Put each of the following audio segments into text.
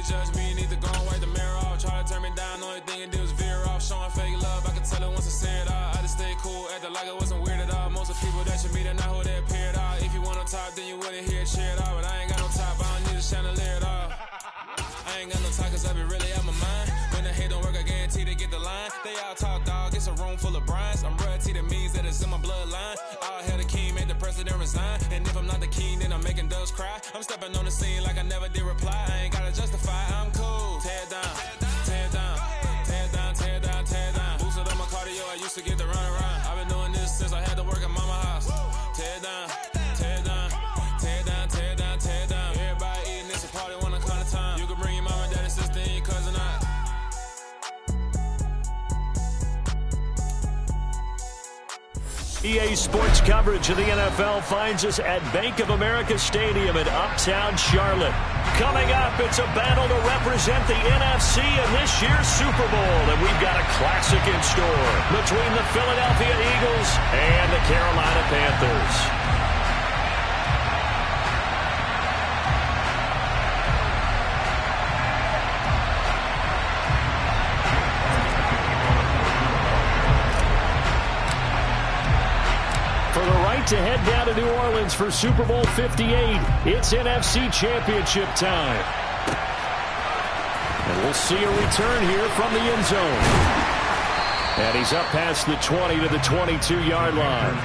judge me, need to go and wipe the mirror off. Try to turn me down, only thing it did was veer off. Showing fake love, I can tell it once I say it all. I just stay cool, acting like it wasn't weird at all. Most of the people that you meet are not who they appear at all. If you want on top, then you wouldn't hear it cheer at all. But I ain't got no top, I don't need a chandelier at all. I ain't got no time, cause I be really out my mind. When the hate don't work, I guarantee they get the line. They all talk, dog, it's a room full of Bryans. I'm royalty, that means that it's in my bloodline. All hail the king, made the president resign. And if I'm not the king, then I'm making doves cry. I'm stepping on the scene like I never did reply. I ain't gotta justify, I'm cool. Tear down, tear down, tear down, tear down, tear down. Boosted on my cardio, I used to get the run around. I've been doing this since I had to work at mama house. Tear down, tear down, tear down, tear down, tear down. Everybody eating this a party when I come to time. You can bring your mama, daddy, sister, and your cousin out. EA Sports coverage of the NFL finds us at Bank of America Stadium in Uptown Charlotte. Coming up, it's a battle to represent the NFC in this year's Super Bowl, and we've got a classic in store between the Philadelphia Eagles and the Carolina Panthers. To head down to New Orleans for Super Bowl 58. It's NFC Championship time. And we'll see a return here from the end zone. And he's up past the 20 to the 22-yard line.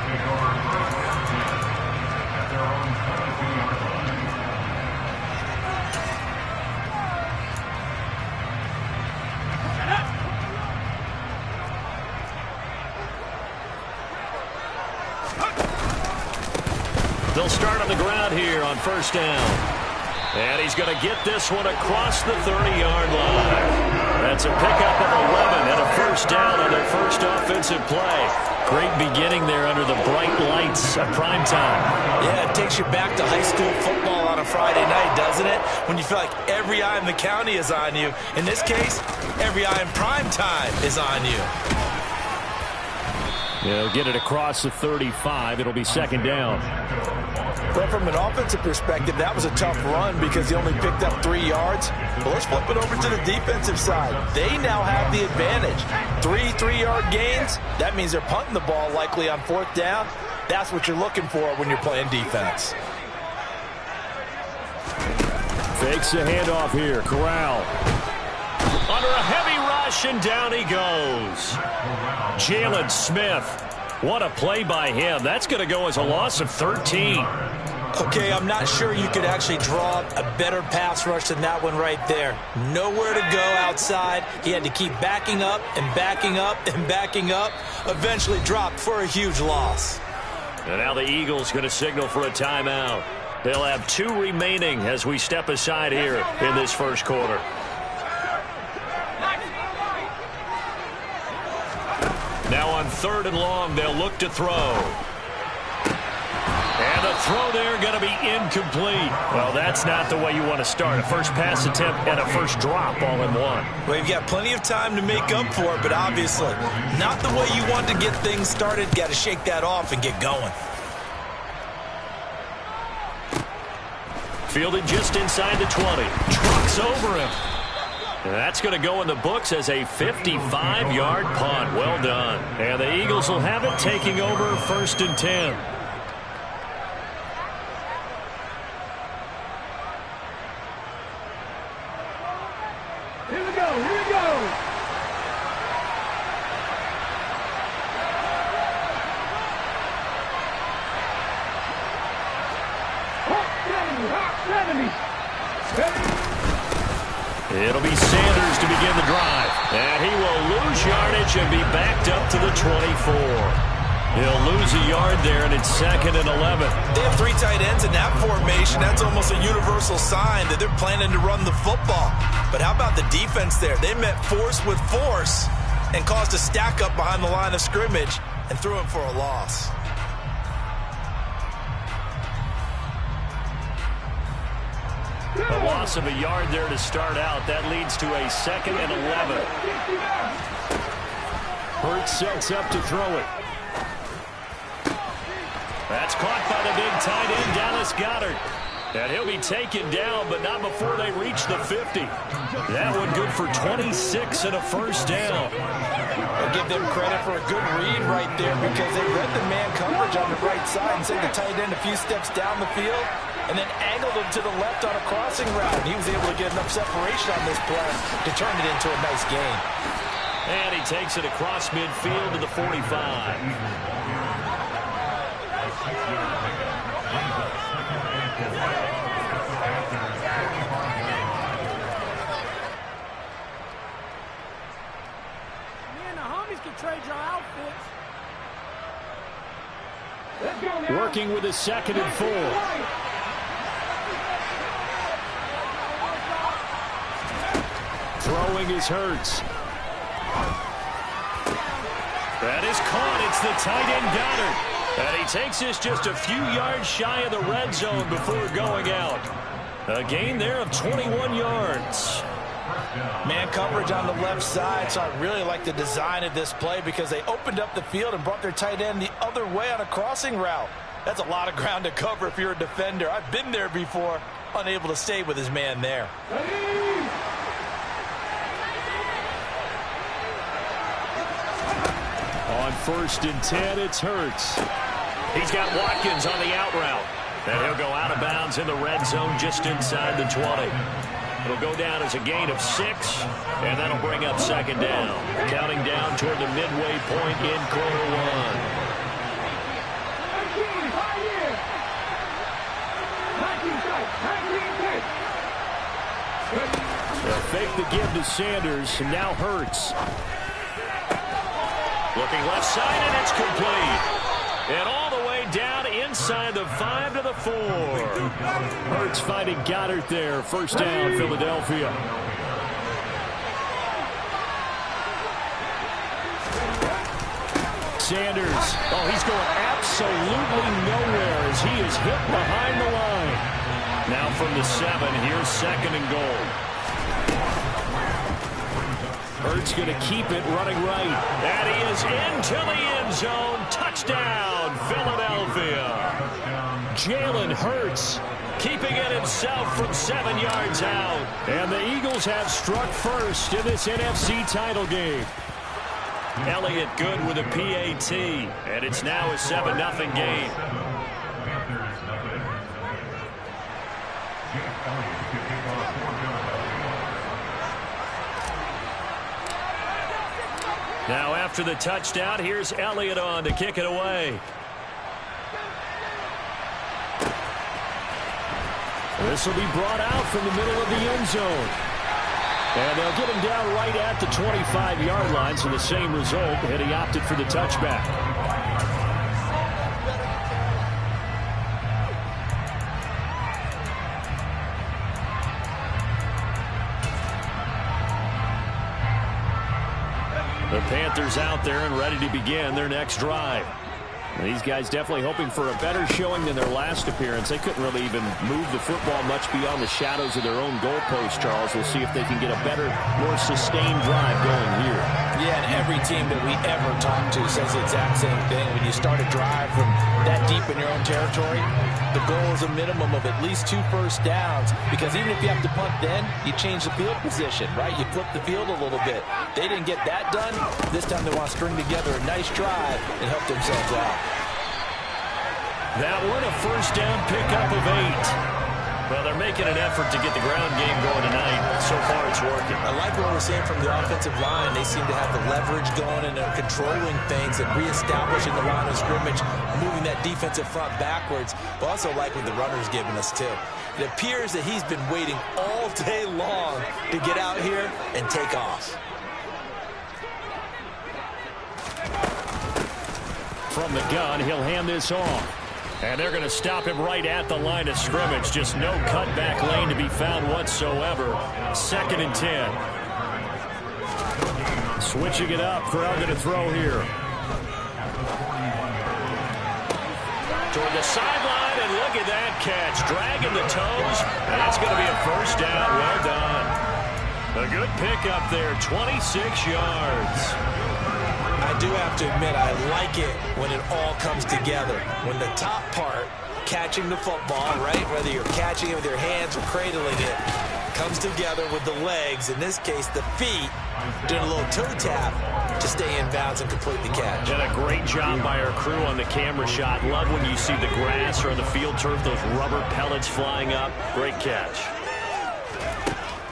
They'll start on the ground here on first down. And he's going to get this one across the 30-yard line. That's a pickup of 11 and a first down on their first offensive play. Great beginning there under the bright lights of prime time. Yeah, it takes you back to high school football on a Friday night, doesn't it? When you feel like every eye in the county is on you. In this case, every eye in prime time is on you. They'll get it across the 35. It'll be second down. Well, from an offensive perspective, that was a tough run because he only picked up 3 yards. But let's flip it over to the defensive side. They now have the advantage. 3-3-yard gains. That means they're punting the ball likely on fourth down. That's what you're looking for when you're playing defense. Fakes the handoff here. Corral. Under a heavy rush, and down he goes. Jalen Smith. What a play by him. That's going to go as a loss of 13. Okay, I'm not sure you could actually draw a better pass rush than that one right there. Nowhere to go outside. He had to keep backing up and backing up and backing up. Eventually dropped for a huge loss. And now the Eagles going to signal for a timeout. They'll have 2 remaining as we step aside here in this first quarter. Now on 3rd and long, they'll look to throw. And the throw there going to be incomplete. Well, that's not the way you want to start. A first pass attempt and a first drop all in one. Well, you've got plenty of time to make up for it, but obviously not the way you want to get things started. Got to shake that off and get going. Fielded just inside the 20. Trucks over him. And that's going to go in the books as a 55-yard punt. Well done. And the Eagles will have it, taking over 1st and 10. Here we go, here we go. Hot 70. It'll be Sanders to begin the drive. And he will lose yardage and be backed up to the 24. He'll lose a yard there, and it's 2nd and 11. They have 3 tight ends in that formation. That's almost a universal sign that they're planning to run the football. But how about the defense there? They met force with force and caused a stack up behind the line of scrimmage and threw him for a loss. A loss of a yard there to start out. That leads to a 2nd and 11. Hurts sets up to throw it. That's caught by the big tight end, Dallas Goedert. And he'll be taken down, but not before they reach the 50. That one good for 26 and a first down. I'll give them credit for a good read right there because they read the man coverage on the right side and sent the tight end a few steps down the field and then angled him to the left on a crossing route. And he was able to get enough separation on this play to turn it into a nice gain. And he takes it across midfield to the 45. Trade your outfits. Working with a 2nd and 4. Throwing is Hurts. That is caught. It's the tight end Goddard. And he takes this just a few yards shy of the red zone before going out. A gain there of 21 yards. Man coverage on the left side, so I really like the design of this play because they opened up the field and brought their tight end the other way on a crossing route. That's a lot of ground to cover if you're a defender. I've been there before, unable to stay with his man there. On 1st and 10, it's Hurts. He's got Watkins on the out route. And he'll go out of bounds in the red zone just inside the 20. It'll go down as a gain of 6, and that'll bring up 2nd down. Counting down toward the midway point in quarter 1. They'll fake the give to Sanders, and now Hurts. Looking left side, and it's complete. And all the way down inside the 5 to the 4. Hurts finding Goddard there. 1st down, Philadelphia. Sanders. Oh, he's going absolutely nowhere as he is hit behind the line. Now from the 7, here's 2nd and goal. Hurts going to keep it running right. And he is into the end zone. Touchdown, Philadelphia. Jalen Hurts keeping it himself from 7 yards out. And the Eagles have struck first in this NFC title game. Elliott good with a PAT. And it's now a 7-0 game. Now after the touchdown, here's Elliott on to kick it away. This will be brought out from the middle of the end zone. And they'll get him down right at the 25-yard line, so the same result, and he opted for the touchback. The Panthers out there and ready to begin their next drive. And these guys definitely hoping for a better showing than their last appearance. They couldn't really even move the football much beyond the shadows of their own goalpost, Charles. We'll see if they can get a better, more sustained drive going here. Yeah, and every team that we ever talk to says the exact same thing. When you start a drive from that deep in your own territory, the goal is a minimum of at least 2 first downs, because even if you have to punt then, you change the field position, right? You flip the field a little bit. They didn't get that done. This time they want to string together a nice drive and help themselves out. That one, a first down pickup of 8. Well, they're making an effort to get the ground game going tonight. So far, it's working. I like what we're seeing from the offensive line. They seem to have the leverage going and they're controlling things and reestablishing the line of scrimmage, moving that defensive front backwards. But also like what the runner's giving us, too. It appears that he's been waiting all day long to get out here and take off. From the gun, he'll hand this off. And they're going to stop him right at the line of scrimmage. Just no cutback lane to be found whatsoever. 2nd and 10. Switching it up. Crowd going to throw here. Toward the sideline, and look at that catch. Dragging the toes. And that's going to be a first down. Well done. A good pickup there. 26 yards. I do have to admit, I like it when it all comes together. When the top part catching the football, right? Whether you're catching it with your hands or cradling it, comes together with the legs, in this case the feet, doing a little toe tap to stay in bounds and complete the catch. Did a great job by our crew on the camera shot. Love when you see the grass or on the field turf, those rubber pellets flying up. Great catch.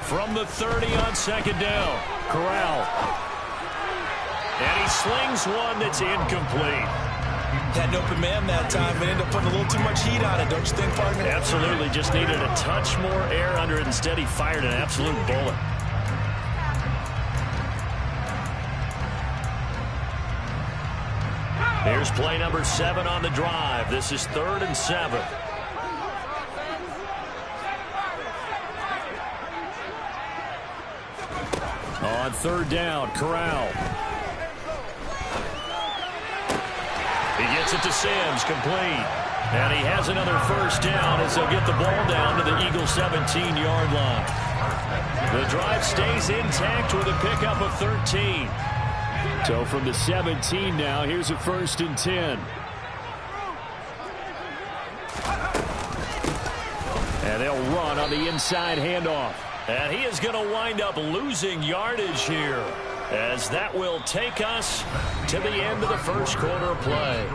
From the 30 on second down, Corral. And he slings one that's incomplete. Had an open man that time, but ended up putting a little too much heat on it, don't you think, partner? Absolutely, just needed a touch more air under it. Instead, he fired an absolute bullet. Here's play number 7 on the drive. This is 3rd and 7. On 3rd down, Corral. He gets it to Sims, complete. And he has another first down as they'll get the ball down to the Eagles' 17-yard line. The drive stays intact with a pickup of 13. So from the 17 now, here's a 1st and 10. And they'll run on the inside handoff. And he is going to wind up losing yardage here, as that will take us to the end of the first quarter of play.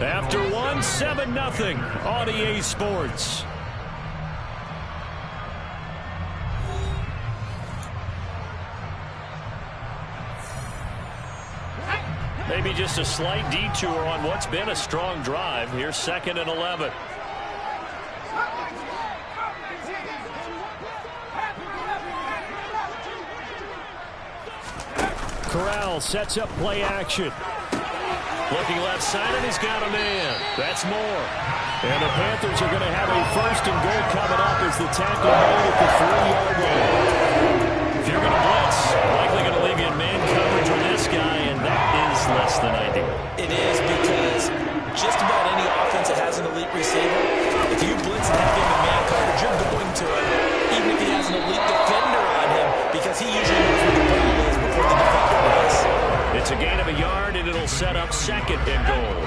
After 7-0 on EA Sports. Maybe just a slight detour on what's been a strong drive. Here's 2nd and 11. Corral sets up play action. Looking left side, and he's got a man. That's Moore. And the Panthers are going to have a 1st and goal coming up as the tackle made at the 3-yard line. If you're going to blitz, likely going to leave you in man coverage with this guy, and that is less than ideal. It is, because just about any offense that has an elite receiver, if you blitz and have him in man coverage, you're going to him, even if he has an elite defender on him, because he usually knows where the ball is before the defender does. It's a gain of a yard, and it'll set up 2nd and goal.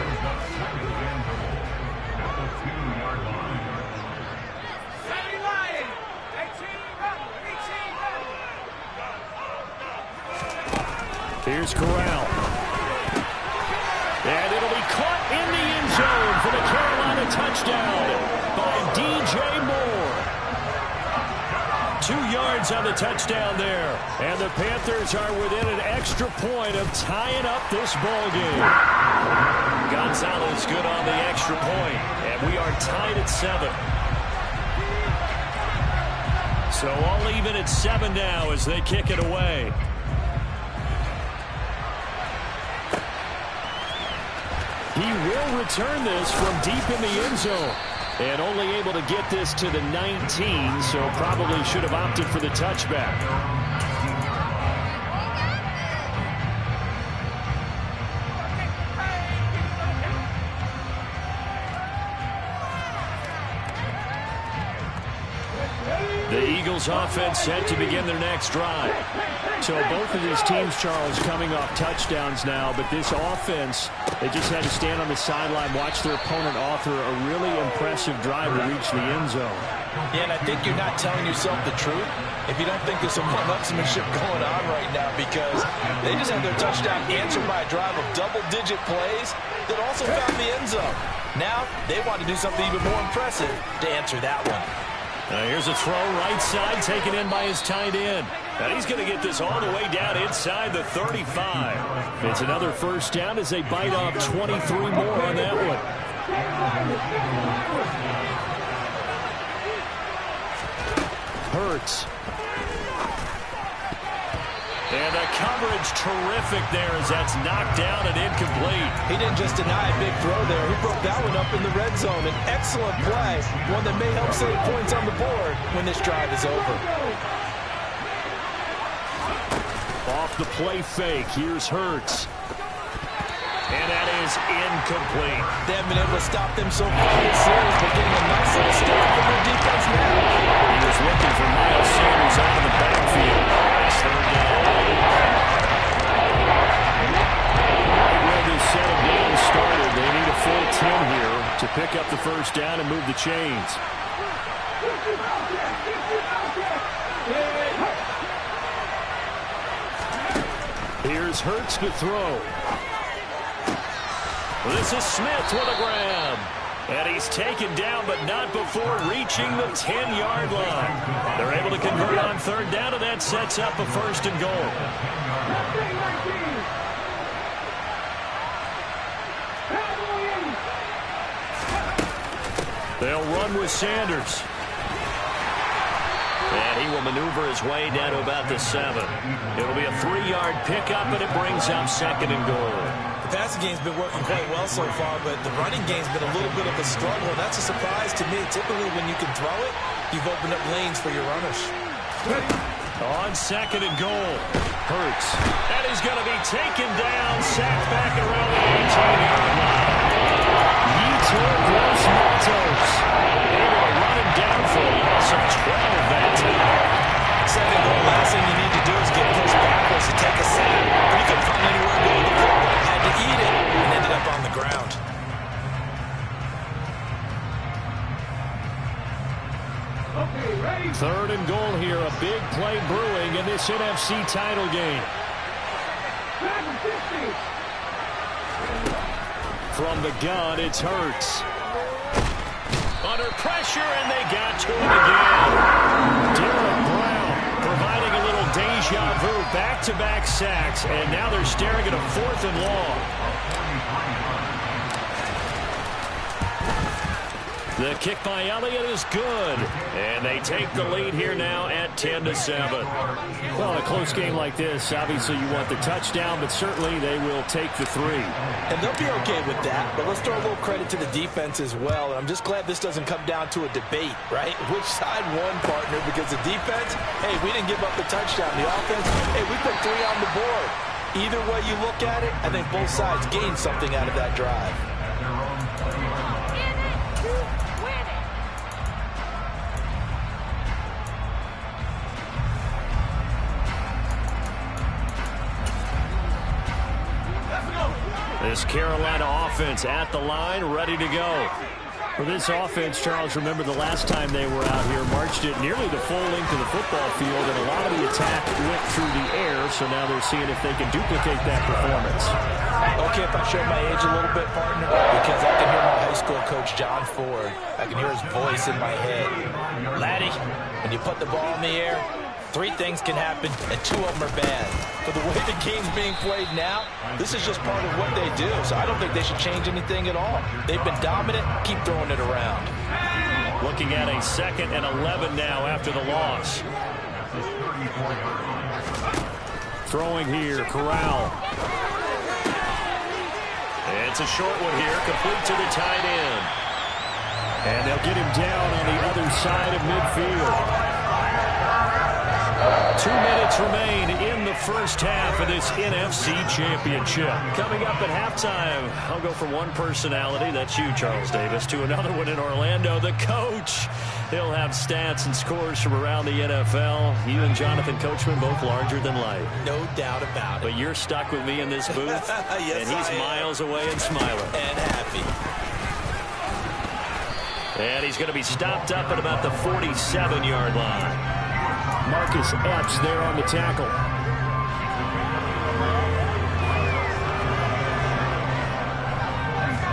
Here's Corral. And it'll be caught in the end zone for the Carolina touchdown by DJ Moore. 2 yards on the touchdown there. And the Panthers are within an extra point of tying up this ball game. Gonzalez good on the extra point. And we are tied at 7. So all even at 7 now as they kick it away. He will return this from deep in the end zone. And only able to get this to the 19, so probably should have opted for the touchback. The Eagles offense set to begin their next drive. So both of these teams, Charles, coming off touchdowns now, but this offense, they just had to stand on the sideline, watch their opponent author a really impressive drive to reach the end zone. Yeah, and I think you're not telling yourself the truth if you don't think there's some one-upsmanship going on right now, because they just had their touchdown answered by a drive of double-digit plays that also found the end zone. Now they want to do something even more impressive to answer that one. Here's a throw right side taken in by his tight end. And he's going to get this all the way down inside the 35. It's another first down as they bite off 23 more on that one. Hurts. And the coverage terrific there as that's knocked down and incomplete. He didn't just deny a big throw there. He broke that one up in the red zone. An excellent play, one that may help save points on the board when this drive is over. Off the play fake, here's Hurts. And that is incomplete. They haven't been able to stop them so far this series, but getting a nice little stop from their defense now. He was looking for Miles Sanders out of the backfield. It's 3rd down. Right where this set of games started, they need a full 10 here to pick up the first down and move the chains. Here's Hurts to throw. This is Smith with a grab. And he's taken down, but not before reaching the 10-yard line. They're able to convert on third down, and that sets up a first and goal. They'll run with Sanders. And he will maneuver his way down to about the 7. It'll be a 3-yard pickup, and it brings up second and goal. The passing game's been working quite well so far, but the running game's been a little bit of a struggle. That's a surprise to me. Typically, when you can throw it, you've opened up lanes for your runners. On second and goal, Hurts. And he's going to be taken down, sacked back around the 18-yard line. Yetur Gross-Matos able to run him down for a loss of 12 that time. Second goal, last thing you need to do is get pushed backwards to take a sack. But he couldn't find anywhere to go with the football, had to eat it, and ended up on the ground. Third and goal here, a big play brewing in this NFC title game. From the gun, it's Hurts. Under pressure, and they got to him again. Derek Brown providing a little deja vu, back-to-back sacks, and now they're staring at a 4th and long. The kick by Elliott is good, and they take the lead here now at 10-7. Well, in a close game like this, obviously you want the touchdown, but certainly they will take the 3. And they'll be okay with that, but let's throw a little credit to the defense as well. And I'm just glad this doesn't come down to a debate, right? Which side won, partner? Because the defense, hey, we didn't give up the touchdown. The offense, hey, we put 3 on the board. Either way you look at it, I think both sides gained something out of that drive. This Carolina offense at the line, ready to go. For this offense, Charles, remember the last time they were out here, marched it nearly the full length of the football field, and a lot of the attack went through the air, so now they're seeing if they can duplicate that performance. Okay, if I show my age a little bit, partner, because I can hear my high school coach, John Ford. I can hear his voice in my head. Laddie, when you put the ball in the air, 3 things can happen, and 2 of them are bad. For the way the game's being played now, this is just part of what they do. So I don't think they should change anything at all. They've been dominant. Keep throwing it around. Looking at a 2nd and 11 now after the loss. Throwing here, Corral. It's a short one here, complete to the tight end. And they'll get him down on the other side of midfield. 2 minutes remain in the first half of this NFC Championship. Coming up at halftime, I'll go from one personality, that's you, Charles Davis, to another one in Orlando, the coach. He'll have stats and scores from around the NFL. You and Jonathan Coachman, both larger than life. No doubt about it. But you're stuck with me in this booth, yes, and he's miles away and smiling. And happy. And he's going to be stopped up at about the 47-yard line. Marcus Epps there on the tackle.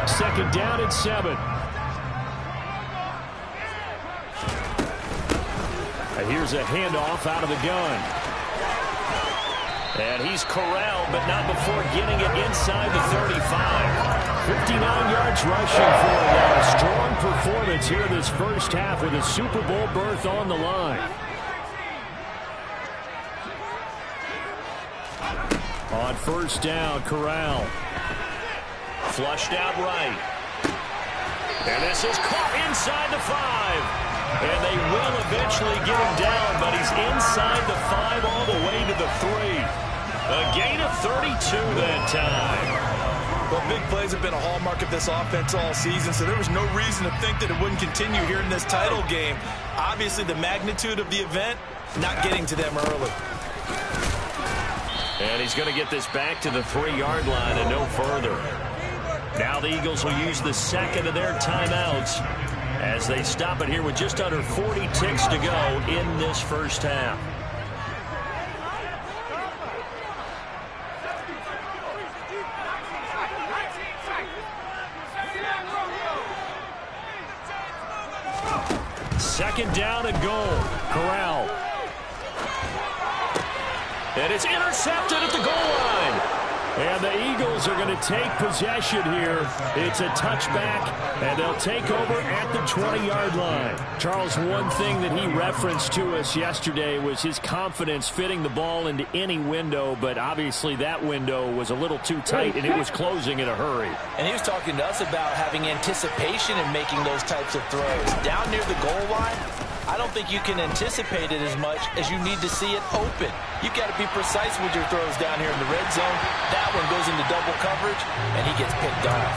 Second down and 7. And here's a handoff out of the gun. And he's corralled, but not before getting it inside the 35. 59 yards rushing for him. A strong performance here this first half with a Super Bowl berth on the line. On first down, Corral. Flushed out right. And this is caught inside the 5. And they will eventually get him down, but he's inside the 5 all the way to the 3. A gain of 32 that time. Well, big plays have been a hallmark of this offense all season, so there was no reason to think that it wouldn't continue here in this title game. Obviously, the magnitude of the event, not getting to them early. And he's going to get this back to the 3-yard line and no further. Now the Eagles will use the second of their timeouts. as they stop it here with just under 40 ticks to go in this first half. Second down and goal. Corral. And it's intercepted at the goal line. And the Eagles are going to take possession here. It's a touchback, and they'll take over at the 20-yard line. Charles, one thing that he referenced to us yesterday was his confidence fitting the ball into any window, but obviously that window was a little too tight, and it was closing in a hurry. And he was talking to us about having anticipation in making those types of throws. Down near the goal line, I don't think you can anticipate it as much as you need to see it open. You've got to be precise with your throws down here in the red zone. That one goes into double coverage, and he gets picked off.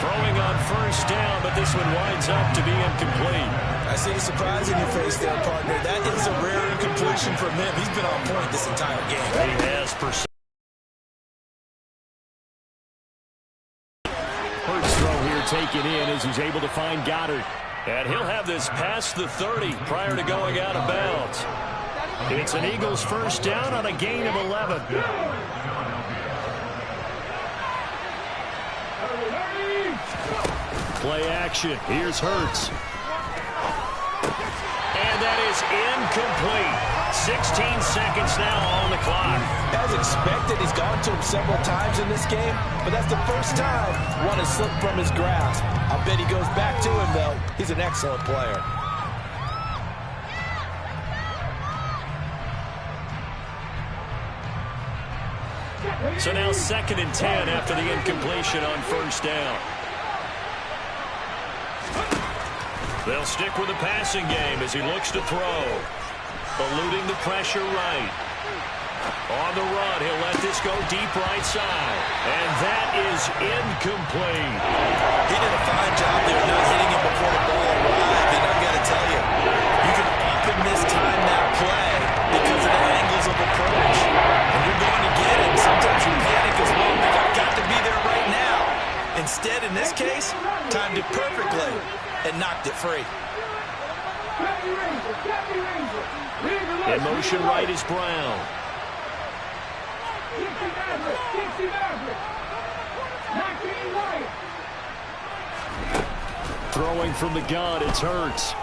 Throwing on first down, but this one winds up to be incomplete. I see the surprise in your face there, partner. That is a rare incompletion from him. He's been on point this entire game. He has Hurts throw here taken in as he's able to find Goddard. And he'll have this past the 30 prior to going out of bounds. It's an Eagles first down on a gain of 11. Play action. Here's Hurts. And that is incomplete. 16 seconds now on the clock. As expected, he's gone to him several times in this game, but that's the first time one has slipped from his grasp. I'll bet he goes back to him, though. He's an excellent player. So now 2nd and 10 after the incompletion on first down. They'll stick with the passing game as he looks to throw. Eluding the pressure right. On the run, he'll let this go deep right side. And that is incomplete. He did a fine job there not hitting him before the ball arrived. And I've got to tell you, you can often mistime that play because of the angles of approach. And you're going to get it. Sometimes you panic as well. I've got to be there right now. Instead, in this case, timed it perfectly and knocked it free. In motion right is Brown. Throwing from the gun, it's Hurts.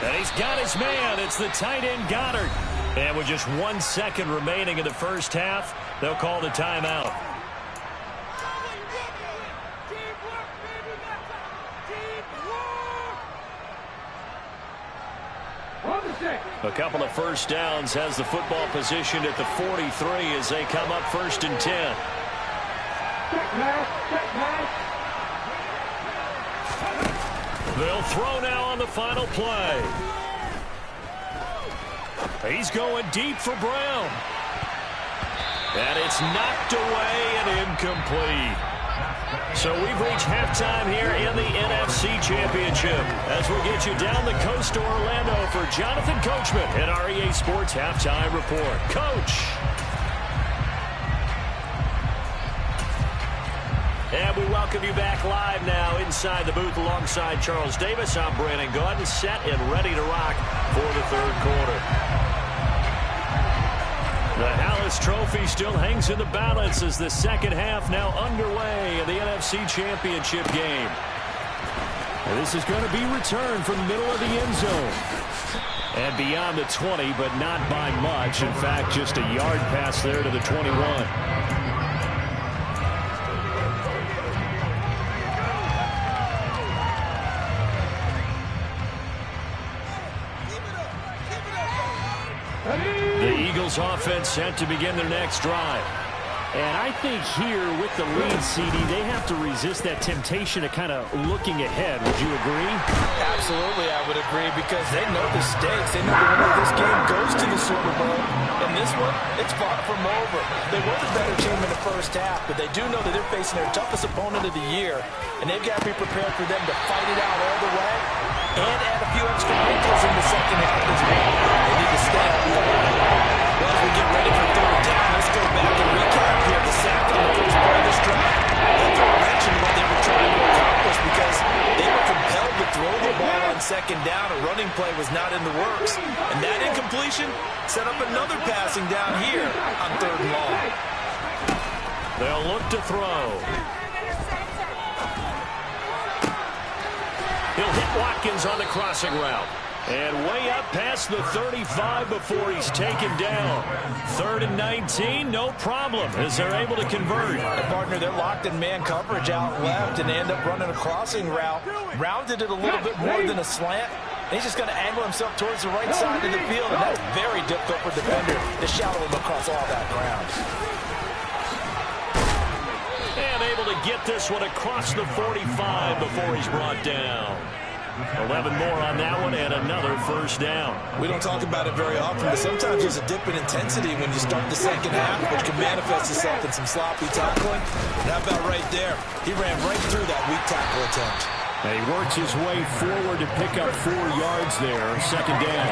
And he's got his man. It's the tight end Goddard. And with just 1 second remaining in the first half, they'll call the timeout. A couple of first downs has the football positioned at the 43 as they come up 1st and 10. They'll throw now on the final play. He's going deep for Brown. And it's knocked away and incomplete. So we've reached halftime here in the NFC Championship as we'll get you down the coast to Orlando for Jonathan Coachman at our EA Sports Halftime Report. Coach. And we welcome you back live now inside the booth alongside Charles Davis. I'm Brandon Gaudin, set and ready to rock for the 3rd quarter. The Hallis Trophy still hangs in the balance as the second half now underway in the NFC Championship game. And this is going to be returned from the middle of the end zone. And beyond the 20, but not by much. In fact, just a yard pass there to the 21. Offense set to begin their next drive. And I think here with the lead, CD, they have to resist that temptation of kind of looking ahead. Would you agree? Absolutely, I would agree, because they know the stakes. They know the winner of this game goes to the Super Bowl. And this one, it's far from over. They were the better team in the first half, but they do know that they're facing their toughest opponent of the year. And they've got to be prepared for them to fight it out all the way and add a few extra wrinkles in the second half as well. They need to stay on point. Well, as we get ready for 3rd down, let's go back and recap here. The sack on the first part of this drive, they threw a wrench in what they were trying to accomplish because completion, set up another passing down here on 3rd and long. They'll look to throw. He'll hit Watkins on the crossing route. And way up past the 35 before he's taken down. 3rd and 19, no problem, as they're able to convert. Partner, they're locked in man coverage out left, and they end up running a crossing route. Rounded it a little bit more than a slant. And he's just going to angle himself towards the right side of the field, and that's very difficult for the defender to shadow him across all that ground. And able to get this one across the 45 before he's brought down. 11 more on that one and another first down. We don't talk about it very often, but sometimes there's a dip in intensity when you start the second half, which can manifest itself in some sloppy tackling. And how about right there? He ran right through that weak tackle attempt. And he works his way forward to pick up 4 yards there, 2nd down.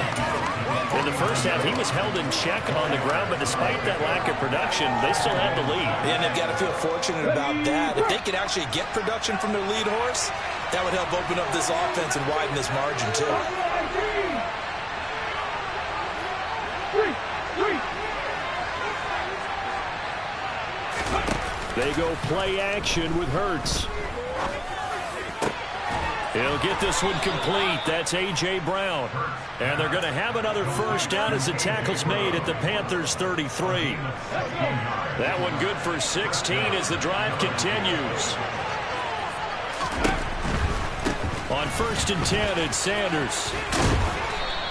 In the first half, he was held in check on the ground, but despite that lack of production, they still had the lead. And they've got to feel fortunate about that. If they could actually get production from their lead horse, that would help open up this offense and widen this margin, too. They go play action with Hurts. He'll get this one complete. That's A.J. Brown. And they're going to have another first down as the tackle's made at the Panthers' 33. That one good for 16 as the drive continues. On 1st and 10, it's Sanders.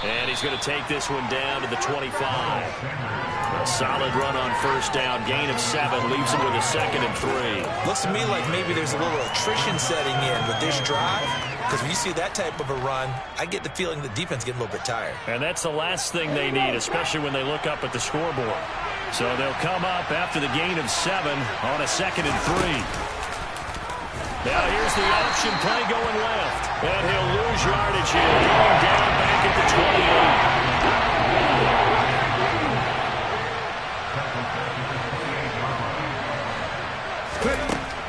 And he's going to take this one down to the 25. A solid run on first down. Gain of 7 leaves him with a 2nd and 3. Looks to me like maybe there's a little attrition setting in with this drive. Because when you see that type of a run, I get the feeling the defense getting a little bit tired. And that's the last thing they need, especially when they look up at the scoreboard. So they'll come up after the gain of 7 on a 2nd and 3. Now here's the option play going left. And he'll lose yardage here, going down back at the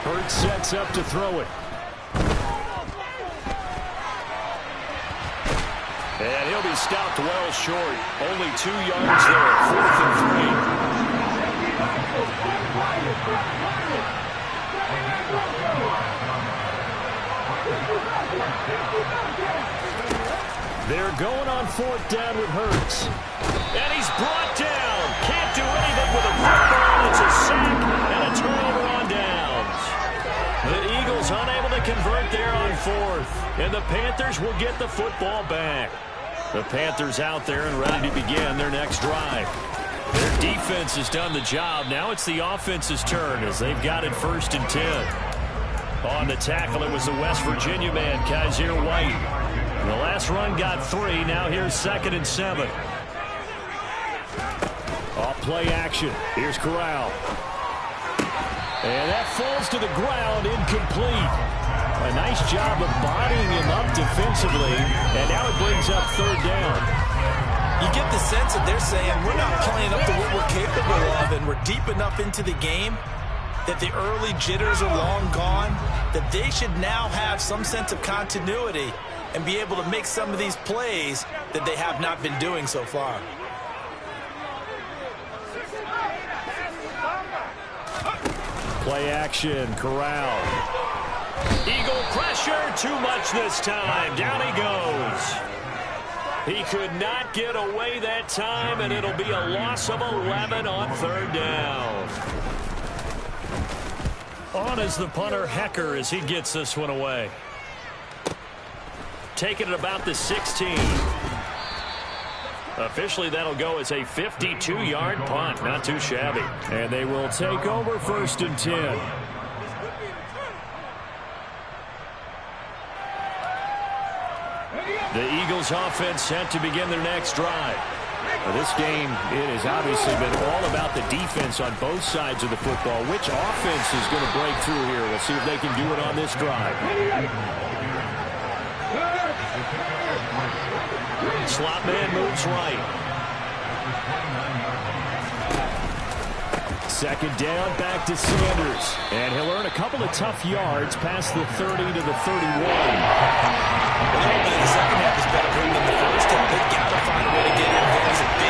28. Hurts sets up to throw it. And he'll be stopped well short. Only 2 yards there, 4th and 3. They're going on 4th down with Hurts. And he's brought down. Can't do anything with a football. It's a sack and a turnover on downs. The Eagles unable to convert there on 4th. And the Panthers will get the football back. The Panthers out there and ready to begin their next drive. Their defense has done the job. Now it's the offense's turn as they've got it 1st and 10. On the tackle, it was the West Virginia man, Kaiser White. The last run got 3. Now here's 2nd and 7. Off play action. Here's Corral. And that falls to the ground, incomplete. A nice job of bodying him up defensively, and now it brings up 3rd down. You get the sense that they're saying we're not playing up to what we're capable of, and we're deep enough into the game that the early jitters are long gone, that they should now have some sense of continuity and be able to make some of these plays that they have not been doing so far. Play action, Corral. Eagle pressure, too much this time. Down he goes. He could not get away that time, and it'll be a loss of 11 on 3rd down. On is the punter, Hecker, as he gets this one away. Taking it about the 16. Officially, that'll go as a 52-yard punt. Not too shabby. And they will take over 1st and 10. The Eagles offense set to begin their next drive. Now, this game, it has obviously been all about the defense on both sides of the football. Which offense is going to break through here? We'll see if they can do it on this drive. Slot man moves right. 2nd down, back to Sanders. And he'll earn a couple of tough yards past the 30 to the 31. The second half is better than the first half. They've got to find a way to get in there.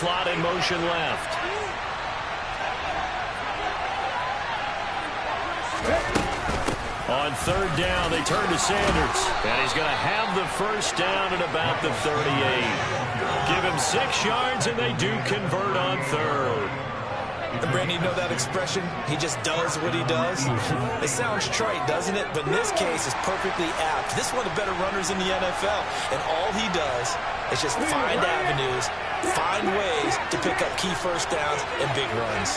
slot in motion left. On third down, they turn to Sanders. And he's going to have the first down at about the 38. Give him 6 yards, and they do convert on third. And Brandon, you know that expression? He just does what he does. It sounds trite, doesn't it? But in this case, it's perfectly apt. This is one of the better runners in the NFL. And all he does is just find avenues, find ways to pick up key first downs and big runs.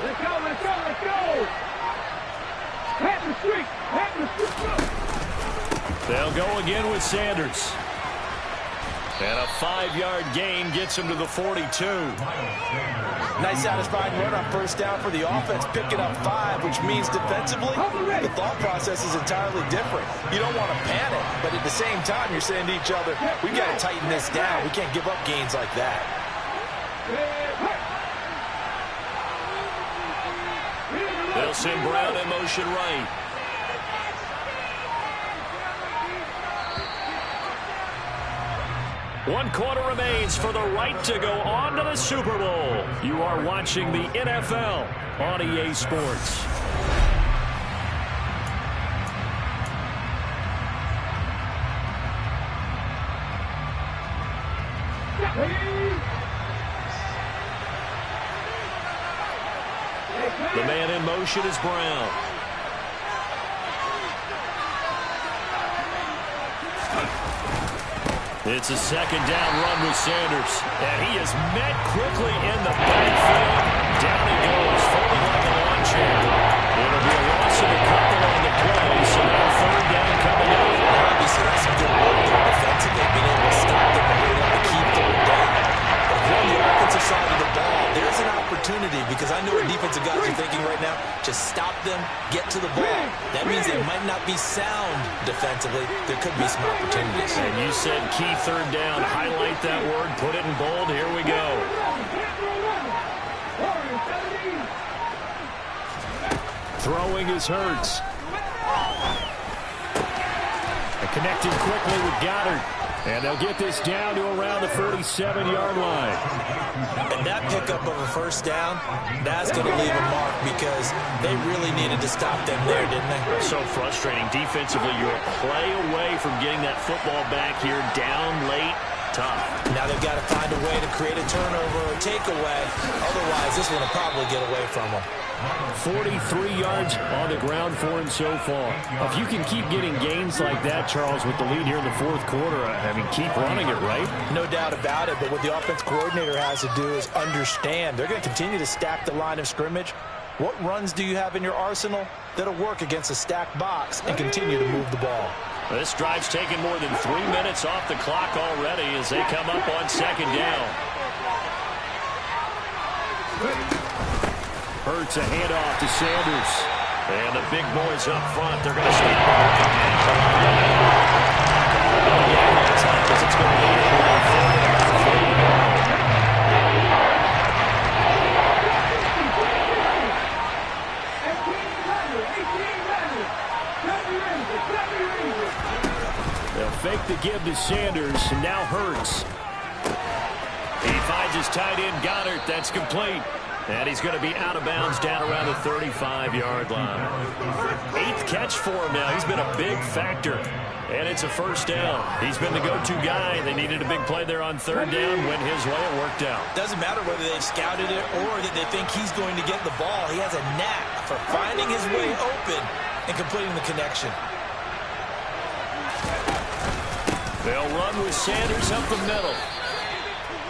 Let's go, let's go, let's go! Pat the street, pat the street. They'll go again with Sanders. And a 5-yard gain gets him to the 42. Nice satisfying run on first down for the offense, picking up 5, which means defensively, the thought process is entirely different. You don't want to panic, but at the same time, you're saying to each other, we've got to tighten this down. We can't give up gains like that. They'll send Brown in motion right. One quarter remains for the right to go on to the Super Bowl. You are watching the NFL on EA Sports. The man in motion is Brown. It's a second down run with Sanders. And he is met quickly in the backfield. Down he goes, folding like a lawn chair. It'll be a loss of a couple on the play, so now third down coming up. Obviously, that's some good work there defensively, being able to stop them and being able to keep third down. But on the offensive side of the ball, there's an opportunity because I know what defensive guys are thinking right now. Just stop them, get to the ball. That means they might not be sound defensively. There could be some opportunities. And you said key third down. Highlight that word. Put it in bold. Here we go. Throwing is Hurts. And connecting quickly with Goddard. And they'll get this down to around the 47-yard line. And that pickup of a first down, that's going to leave a mark because they really needed to stop them there, didn't they? So frustrating. Defensively, you're a play away from getting that football back here down late. Tough. Now they've got to find a way to create a turnover or takeaway. Otherwise, this one will probably get away from them. 43 yards on the ground for him so far. If you can keep getting gains like that, Charles, with the lead here in the fourth quarter, I mean, keep running it, right? No doubt about it, but what the offense coordinator has to do is understand. They're going to continue to stack the line of scrimmage. What runs do you have in your arsenal that'll work against a stacked box and continue to move the ball? This drive's taken more than 3 minutes off the clock already as they come up on second down. Hurts a handoff to Sanders. And the big boys up front, they're going to stop the run now. It's going to be they'll fake the give to Sanders, and now Hurts. He finds his tight end Goddard. That's complete. And he's going to be out of bounds down around the 35-yard line. 8th catch for him now. He's been a big factor. And it's a first down. He's been the go-to guy. They needed a big play there on third down. Went his way. It worked out. Doesn't matter whether they've scouted it or that they think he's going to get the ball. He has a knack for finding his way open and completing the connection. They'll run with Sanders up the middle.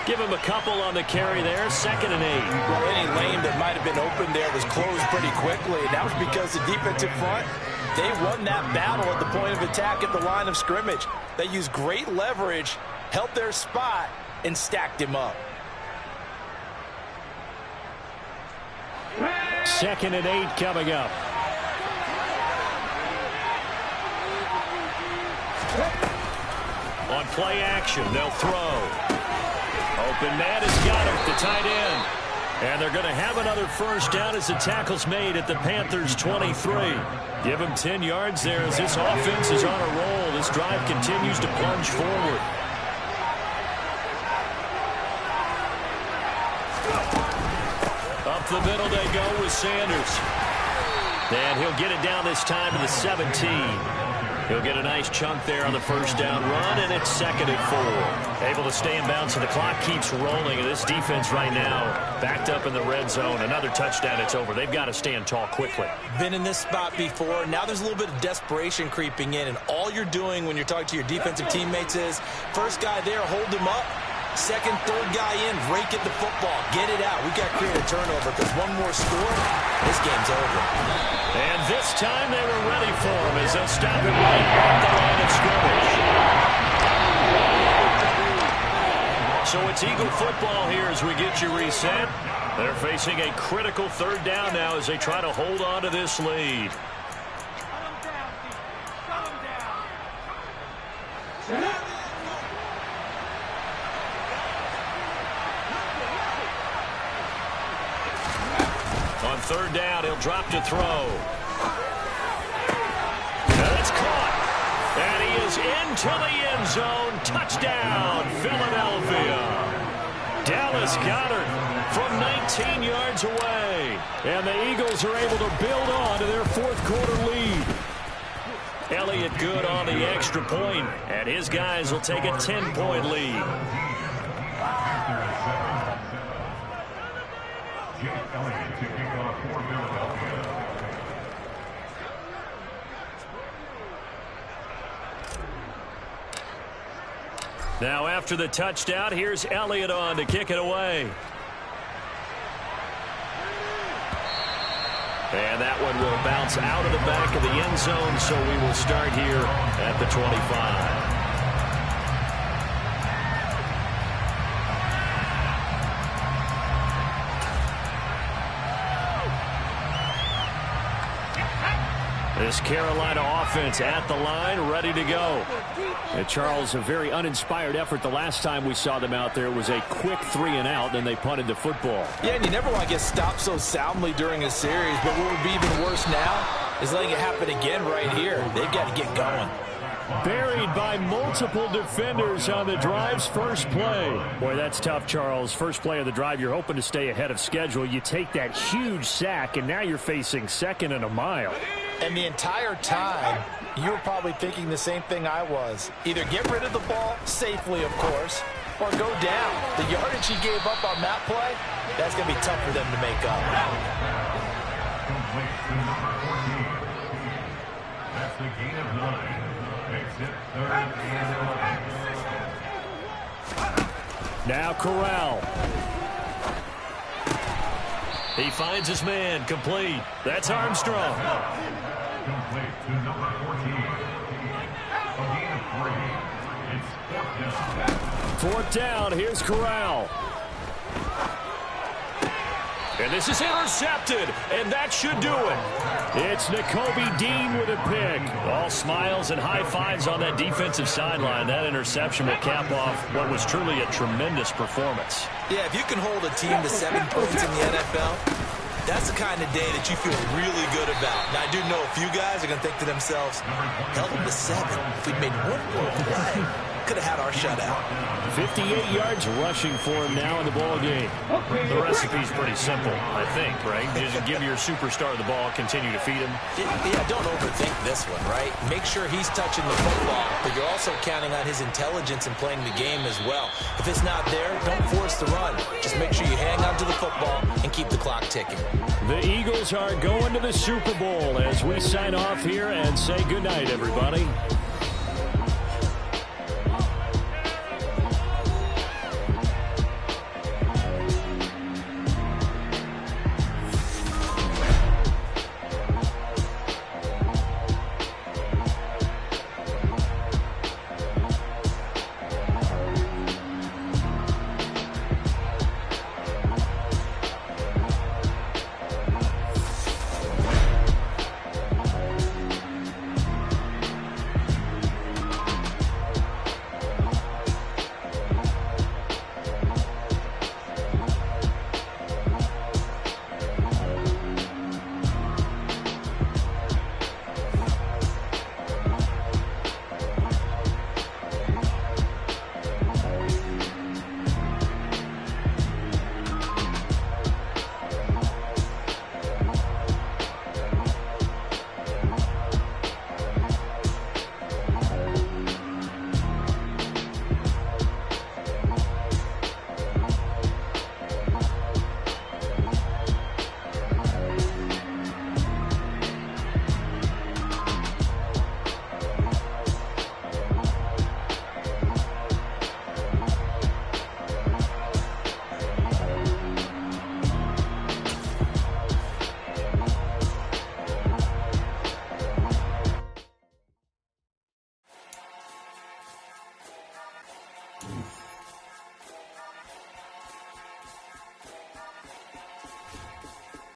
Give him a couple on the carry there. 2nd and 8. Well, any lane that might have been open there was closed pretty quickly. And that was because the defensive front, they won that battle at the point of attack at the line of scrimmage. They used great leverage, held their spot, and stacked him up. 2nd and 8 coming up. On play action, they'll throw. Open man has got it, the tight end. And they're going to have another first down as the tackle's made at the Panthers' 23. Give them 10 yards there as this offense is on a roll. This drive continues to plunge forward. Up the middle they go with Sanders. And he'll get it down this time to the 17. He'll get a nice chunk there on the first down run, and it's 2nd and 4. Able to stay in bounds, so the clock keeps rolling. And this defense right now backed up in the red zone. Another touchdown, it's over. They've got to stand tall quickly. Been in this spot before. Now there's a little bit of desperation creeping in, and all you're doing when you're talking to your defensive teammates is first guy there, hold him up. Second, third guy in, rake at the football. Get it out. We've got to create a turnover because one more score, this game's over. And this time they were ready for him as they'll stop him right at the line of scrimmage. So it's Eagle football here as we get you reset. They're facing a critical 3rd down now as they try to hold on to this lead. On 3rd down, he'll drop to throw. That's caught. And he is into the end zone. Touchdown, Philadelphia. Dallas Goedert from 19 yards away. And the Eagles are able to build on to their 4th quarter lead. Elliott good on the extra point, and his guys will take a 10-point lead. Now after the touchdown, here's Elliott on to kick it away. And that one will bounce out of the back of the end zone, so we will start here at the 25. This Carolina offense at the line, ready to go. And Charles, a very uninspired effort. The last time we saw them out there was a quick 3-and-out, then they punted the football. Yeah, and you never want to get stopped so soundly during a series, but what would be even worse now is letting it happen again right here. They've got to get going. Buried by multiple defenders on the drive's first play. Boy, that's tough, Charles. First play of the drive, you're hoping to stay ahead of schedule. You take that huge sack, and now you're facing 2nd and a mile. And the entire time, you were probably thinking the same thing I was. Either get rid of the ball, safely of course, or go down. The yardage he gave up on that play, that's going to be tough for them to make up. That's the gain of 9. Makes it 3rd and 11. Now Corral. He finds his man, complete. That's Armstrong. Complete to number 14. A gain of 3. It's 4th down. 4th down, here's Corral. And this is intercepted, and that should do it. It's Nakobe Dean with a pick. All smiles and high fives on that defensive sideline. That interception will cap off what was truly a tremendous performance. Yeah, if you can hold a team to 7 points in the NFL, that's the kind of day that you feel really good about. Now, I do know a few guys are going to think to themselves, held them to 7. If we'd made one more play, could have had our shutout. 58 yards rushing for him now in the ball game. The recipe's pretty simple, I think, right? Just give your superstar the ball, continue to feed him. Yeah, don't overthink this one, right? Make sure he's touching the football, but you're also counting on his intelligence in playing the game as well. If it's not there, don't force the run. Just make sure you hang on to the football and keep the clock ticking. The Eagles are going to the Super Bowl as we sign off here and say goodnight, everybody.